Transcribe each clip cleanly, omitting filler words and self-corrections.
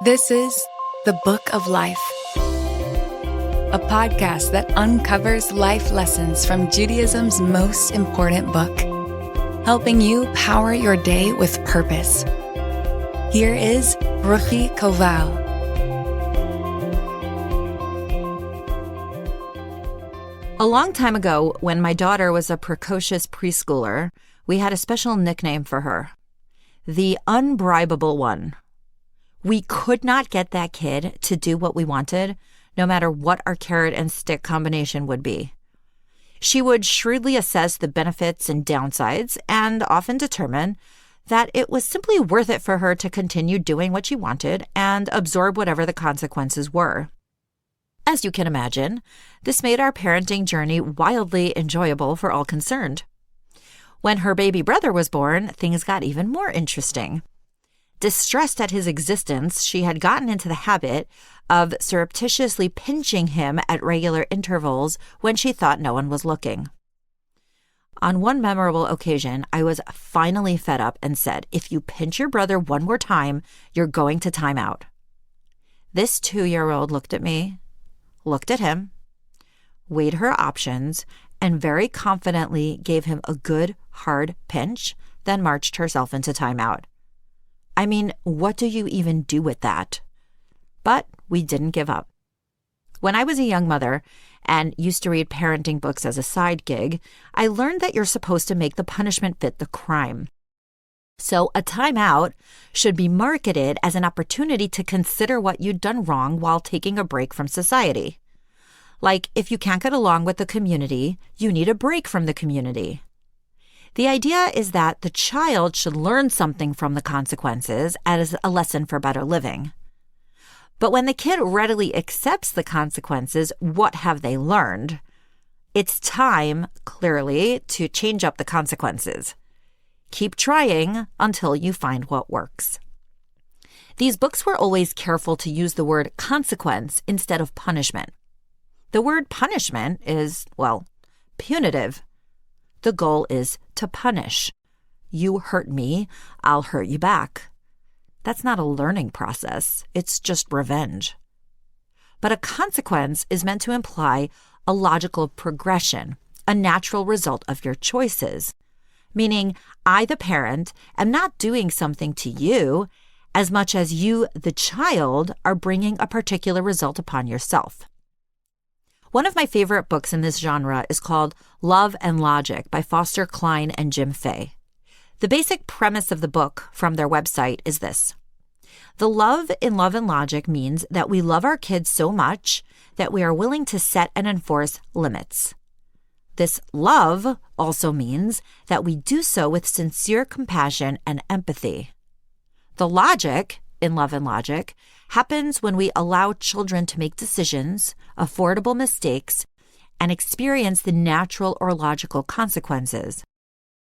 This is The Book of Life, a podcast that uncovers life lessons from Judaism's most important book, helping you power your day with purpose. Here is Bechukotai. A long time ago, when my daughter was a precocious preschooler, we had a special nickname for her, the unbribable one. We could not get that kid to do what we wanted, no matter what our carrot and stick combination would be. She would shrewdly assess the benefits and downsides and often determine that it was simply worth it for her to continue doing what she wanted and absorb whatever the consequences were. As you can imagine, this made our parenting journey wildly enjoyable for all concerned. When her baby brother was born, things got even more interesting. Distressed at his existence, she had gotten into the habit of surreptitiously pinching him at regular intervals when she thought no one was looking. On one memorable occasion, I was finally fed up and said, "If you pinch your brother one more time, you're going to time out." This 2-year-old looked at me, looked at him, weighed her options, and very confidently gave him a good, hard pinch, then marched herself into timeout. I mean, what do you even do with that? But we didn't give up. When I was a young mother and used to read parenting books as a side gig, I learned that you're supposed to make the punishment fit the crime. So a timeout should be marketed as an opportunity to consider what you'd done wrong while taking a break from society. Like, if you can't get along with the community, you need a break from the community. The idea is that the child should learn something from the consequences as a lesson for better living. But when the kid readily accepts the consequences, what have they learned? It's time, clearly, to change up the consequences. Keep trying until you find what works. These books were always careful to use the word consequence instead of punishment. The word punishment is, punitive. The goal is to punish. You hurt me, I'll hurt you back. That's not a learning process. It's just revenge. But a consequence is meant to imply a logical progression, a natural result of your choices. Meaning, I, the parent, am not doing something to you as much as you, the child, are bringing a particular result upon yourself. One of my favorite books in this genre is called Love and Logic by Foster Cline and Jim Fay. The basic premise of the book from their website is this. The love in Love and Logic means that we love our kids so much that we are willing to set and enforce limits. This love also means that we do so with sincere compassion and empathy. The logic in Love and Logic happens when we allow children to make decisions, affordable mistakes, and experience the natural or logical consequences.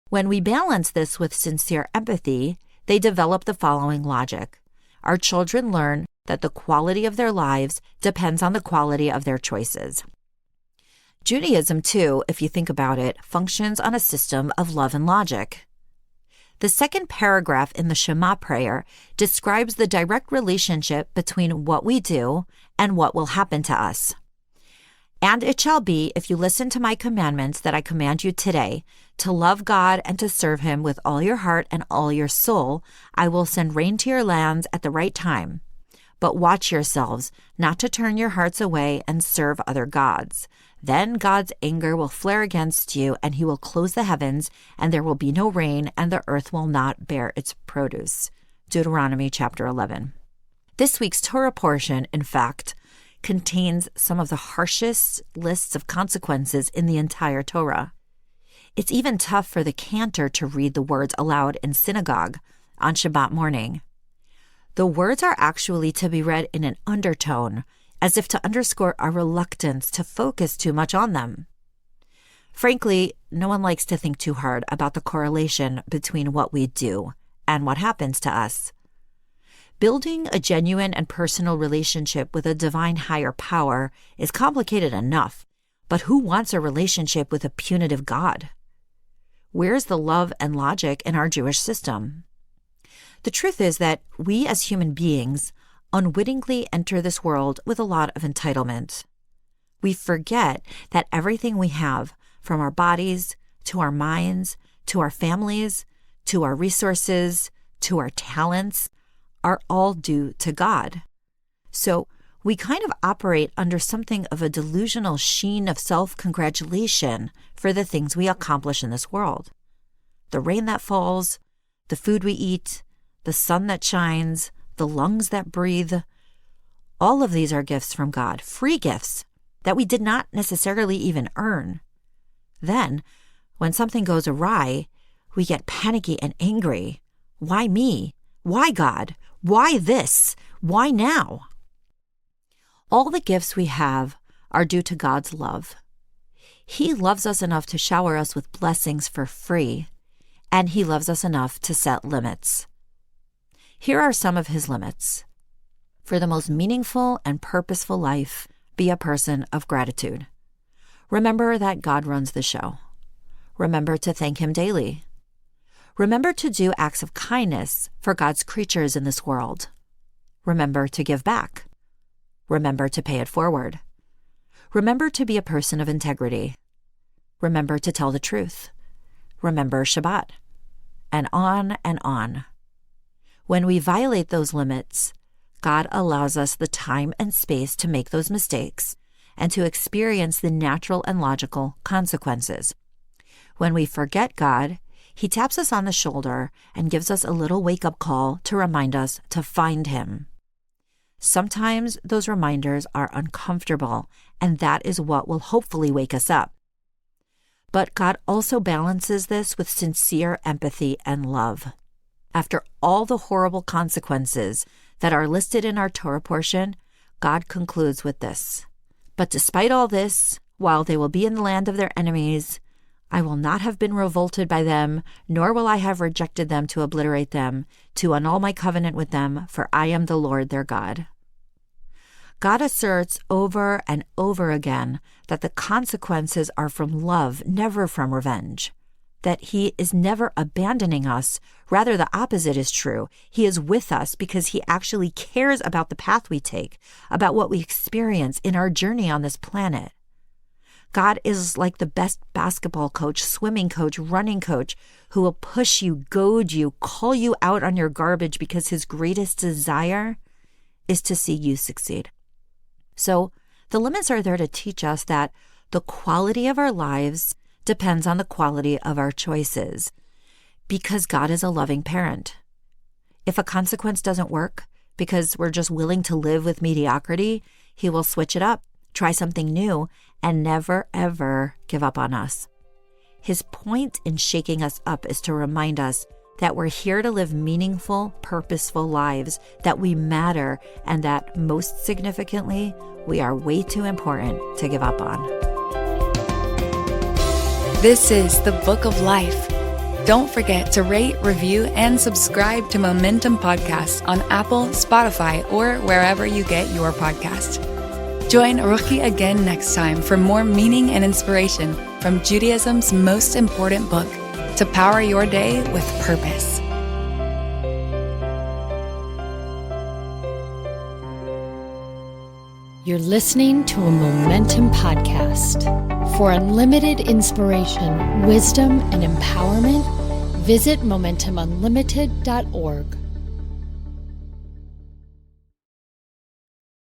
When we balance this with sincere empathy, they develop the following logic. Our children learn that the quality of their lives depends on the quality of their choices. Judaism, too, if you think about it, functions on a system of love and logic. The second paragraph in the Shema prayer describes the direct relationship between what we do and what will happen to us. And it shall be, if you listen to my commandments that I command you today, to love God and to serve him with all your heart and all your soul, I will send rain to your lands at the right time. But watch yourselves, not to turn your hearts away and serve other gods. Then God's anger will flare against you, and he will close the heavens, and there will be no rain, and the earth will not bear its produce. Deuteronomy chapter 11. This week's Torah portion, in fact, contains some of the harshest lists of consequences in the entire Torah. It's even tough for the cantor to read the words aloud in synagogue on Shabbat morning. The words are actually to be read in an undertone, as if to underscore our reluctance to focus too much on them. Frankly, no one likes to think too hard about the correlation between what we do and what happens to us. Building a genuine and personal relationship with a divine higher power is complicated enough, but who wants a relationship with a punitive God? Where's the love and logic in our Jewish system? The truth is that we as human beings unwittingly enter this world with a lot of entitlement. We forget that everything we have, from our bodies to our minds, to our families, to our resources, to our talents, are all due to God. So we kind of operate under something of a delusional sheen of self-congratulation for the things we accomplish in this world. The rain that falls, the food we eat, the sun that shines, the lungs that breathe, all of these are gifts from God, free gifts that we did not necessarily even earn. Then, when something goes awry, we get panicky and angry. Why me? Why God? Why this? Why now? All the gifts we have are due to God's love. He loves us enough to shower us with blessings for free, and He loves us enough to set limits. Here are some of His limits. For the most meaningful and purposeful life, be a person of gratitude. Remember that God runs the show. Remember to thank Him daily. Remember to do acts of kindness for God's creatures in this world. Remember to give back. Remember to pay it forward. Remember to be a person of integrity. Remember to tell the truth. Remember Shabbat. And on and on. When we violate those limits, God allows us the time and space to make those mistakes and to experience the natural and logical consequences. When we forget God, He taps us on the shoulder and gives us a little wake-up call to remind us to find Him. Sometimes those reminders are uncomfortable, and that is what will hopefully wake us up. But God also balances this with sincere empathy and love. After all the horrible consequences that are listed in our Torah portion, God concludes with this: "But despite all this, while they will be in the land of their enemies, I will not have been revolted by them, nor will I have rejected them to obliterate them, to annul my covenant with them, for I am the Lord their God." God asserts over and over again that the consequences are from love, never from revenge. That He is never abandoning us. Rather, the opposite is true. He is with us because He actually cares about the path we take, about what we experience in our journey on this planet. God is like the best basketball coach, swimming coach, running coach, who will push you, goad you, call you out on your garbage because His greatest desire is to see you succeed. So the limits are there to teach us that the quality of our lives depends on the quality of our choices, because God is a loving parent. If a consequence doesn't work because we're just willing to live with mediocrity, He will switch it up, try something new, and never, ever give up on us. His point in shaking us up is to remind us that we're here to live meaningful, purposeful lives, that we matter, and that, most significantly, we are way too important to give up on. This is the Book of Life. Don't forget to rate, review, and subscribe to Momentum Podcast on Apple, Spotify, or wherever you get your podcast. Join Ruchi again next time for more meaning and inspiration from Judaism's most important book, to power your day with purpose. You're listening to a Momentum Podcast. For unlimited inspiration, wisdom, and empowerment, visit MomentumUnlimited.org.